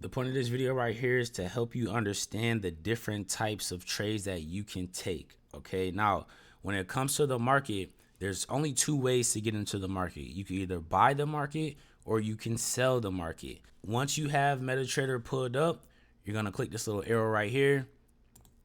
The point of this video right here is to help you understand the different types of trades that you can take. Okay, now when it comes to the market, there's only two ways to get into the market. You can either buy the market or you can sell the market. Once you have MetaTrader pulled up, you're gonna click this little arrow right here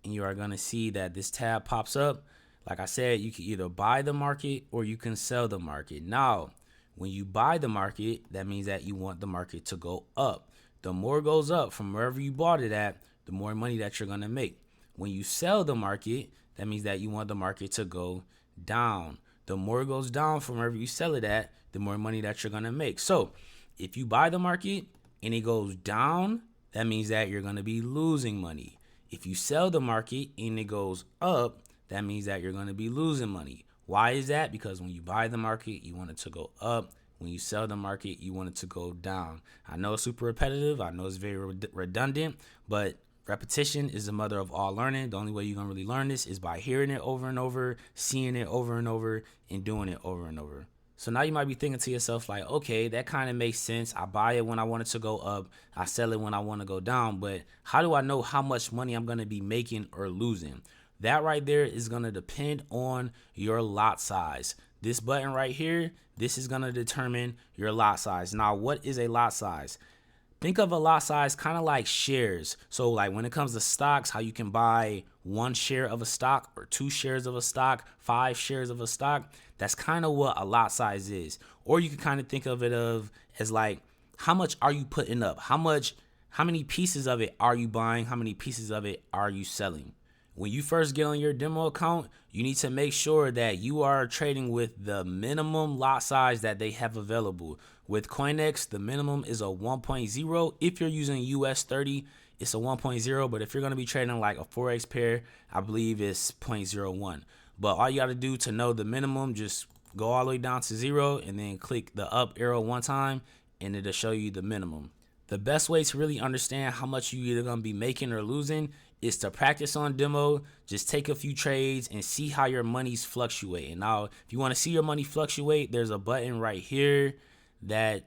and you are gonna see that this tab pops up. Like I said, you can either buy the market or you can sell the market. Now, when you buy the market, that means that you want the market to go up. The more it goes up from wherever you bought it at, the more money that you're gonna make. When you sell the market, that means that you want the market to go down. The more it goes down from wherever you sell it at, the more money that you're gonna make. So if you buy the market and it goes down, that means that you're gonna be losing money. If you sell the market and it goes up, that means that you're gonna be losing money. Why is that? Because when you buy the market, you want it to go up. When you sell the market, you want it to go down. I know it's super repetitive. I know it's very redundant, but repetition is the mother of all learning. The only way you're going to really learn this is by hearing it over and over, seeing it over and over, and doing it over and over. So now you might be thinking to yourself like, okay, that kind of makes sense. I buy it when I want it to go up. I sell it when I want to go down. But how do I know how much money I'm going to be making or losing? That right there is going to depend on your lot size. This button right here, this is going to determine your lot size. Now, what is a lot size? Think of a lot size kind of like shares. So like when it comes to stocks, how you can buy 1 share of a stock or 2 shares of a stock, 5 shares of a stock. That's kind of what a lot size is. Or you can kind of think of it as like, how much are you putting up? How many pieces of it are you buying? How many pieces of it are you selling? When you first get on your demo account, you need to make sure that you are trading with the minimum lot size that they have available. With CoinEx, the minimum is a 1.0. If you're using US 30, it's a 1.0. But if you're going to be trading like a Forex pair, I believe it's 0.01. But all you got to do to know the minimum, just go all the way down to 0 and then click the up arrow one time and it'll show you the minimum. The best way to really understand how much you either going to be making or losing is to practice on demo. Just take a few trades and see how your money's fluctuating. Now, if you want to see your money fluctuate, there's a button right here that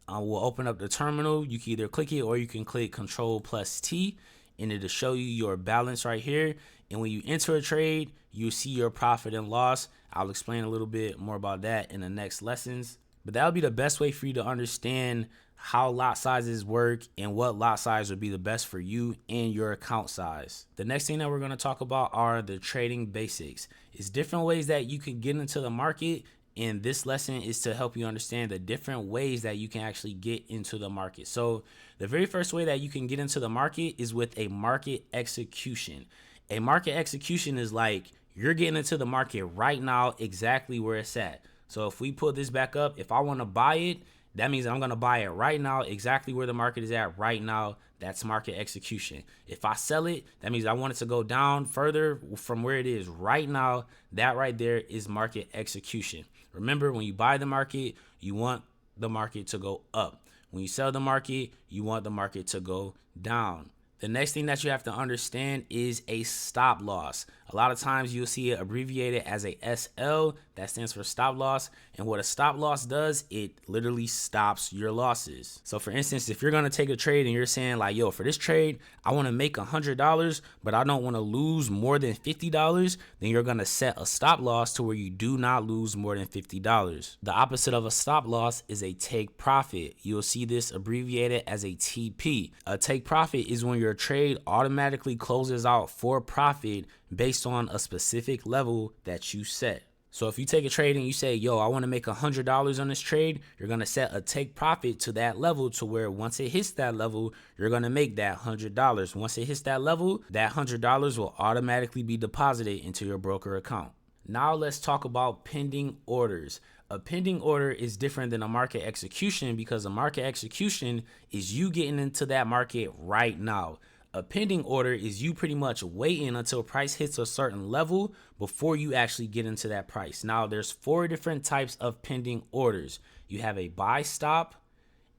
will open up the terminal. You can either click it or you can click Control+T and it'll show you your balance right here. And when you enter a trade, you'll see your profit and loss. I'll explain a little bit more about that in the next lessons. But that'll be the best way for you to understand how lot sizes work and what lot size would be the best for you and your account size. The next thing that we're going to talk about are the trading basics. It's different ways that you can get into the market, and this lesson is to help you understand the different ways that you can actually get into the market. So the very first way that you can get into the market is with a market execution. A market execution is like you're getting into the market right now exactly where it's at. So if we put this back up, if I want to buy it, that means I'm going to buy it right now, exactly where the market is at right now. That's market execution. If I sell it, that means I want it to go down further from where it is right now. That right there is market execution. Remember, when you buy the market, you want the market to go up. When you sell the market, you want the market to go down. The next thing that you have to understand is a stop loss. A lot of times you'll see it abbreviated as a SL. That stands for stop loss. And what a stop loss does, it literally stops your losses. So for instance, if you're going to take a trade and you're saying like, yo, for this trade, I want to make $100, but I don't want to lose more than $50, then you're going to set a stop loss to where you do not lose more than $50. The opposite of a stop loss is a take profit. You'll see this abbreviated as a TP. A take profit is when your trade automatically closes out for profit based on a specific level that you set. So if you take a trade and you say, yo, I want to make $100 on this trade, you're going to set a take profit to that level to where once it hits that level, you're going to make that $100. Once it hits that level, that $100 will automatically be deposited into your broker account. Now let's talk about pending orders. A pending order is different than a market execution because a market execution is you getting into that market right now. A pending order is you pretty much waiting until price hits a certain level before you actually get into that price. Now there's 4 different types of pending orders. You have a buy stop,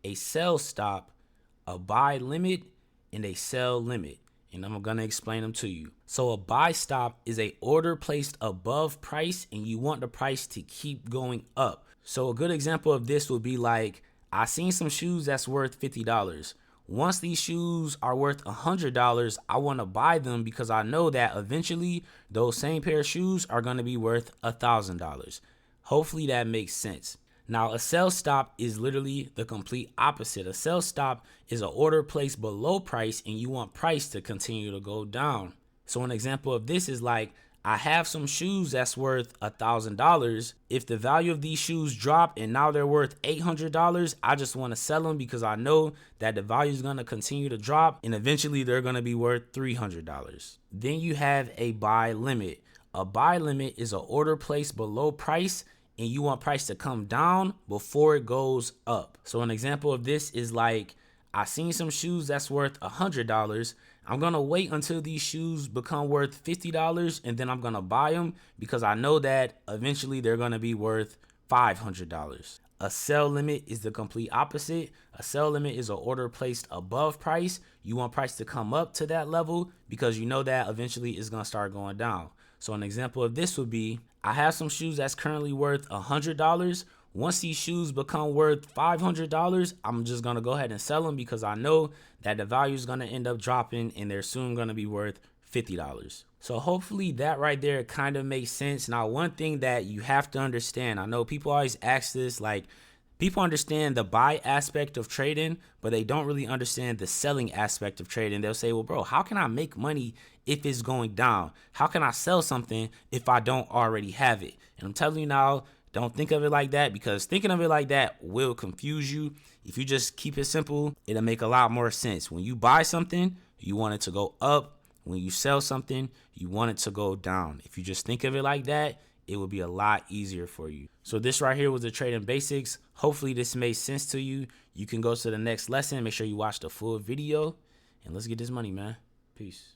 a sell stop, a buy limit, and a sell limit. And I'm going to explain them to you. So a buy stop is a order placed above price and you want the price to keep going up. So a good example of this would be like, I seen some shoes that's worth $50. once these shoes are worth $100, I want to buy them because I know that eventually those same pair of shoes are going to be worth $1,000. Hopefully that makes sense. Now, a sell stop is literally the complete opposite. A sell stop is an order placed below price and you want price to continue to go down. So an example of this is like, I have some shoes that's worth $1,000. If the value of these shoes drop and now they're worth $800, I just want to sell them because I know that the value is going to continue to drop and eventually they're going to be worth $300. Then you have a buy limit. A buy limit is an order placed below price and you want price to come down before it goes up. So an example of this is like, I seen some shoes that's worth $100. I'm going to wait until these shoes become worth $50 and then I'm going to buy them because I know that eventually they're going to be worth $500. A sell limit is the complete opposite. A sell limit is an order placed above price. You want price to come up to that level because you know that eventually it's going to start going down. So an example of this would be, I have some shoes that's currently worth $100. Once these shoes become worth $500, I'm just going to go ahead and sell them because I know that the value is going to end up dropping and they're soon going to be worth $50. So hopefully that right there kind of makes sense. Now, one thing that you have to understand, I know people always ask this, like, people understand the buy aspect of trading, but they don't really understand the selling aspect of trading. They'll say, well, bro, how can I make money if it's going down? How can I sell something if I don't already have it? And I'm telling you now, don't think of it like that because thinking of it like that will confuse you. If you just keep it simple, it'll make a lot more sense. When you buy something, you want it to go up. When you sell something, you want it to go down. If you just think of it like that, it will be a lot easier for you. So this right here was the trading basics. Hopefully this made sense to you. You can go to the next lesson. Make sure you watch the full video and let's get this money, man. Peace.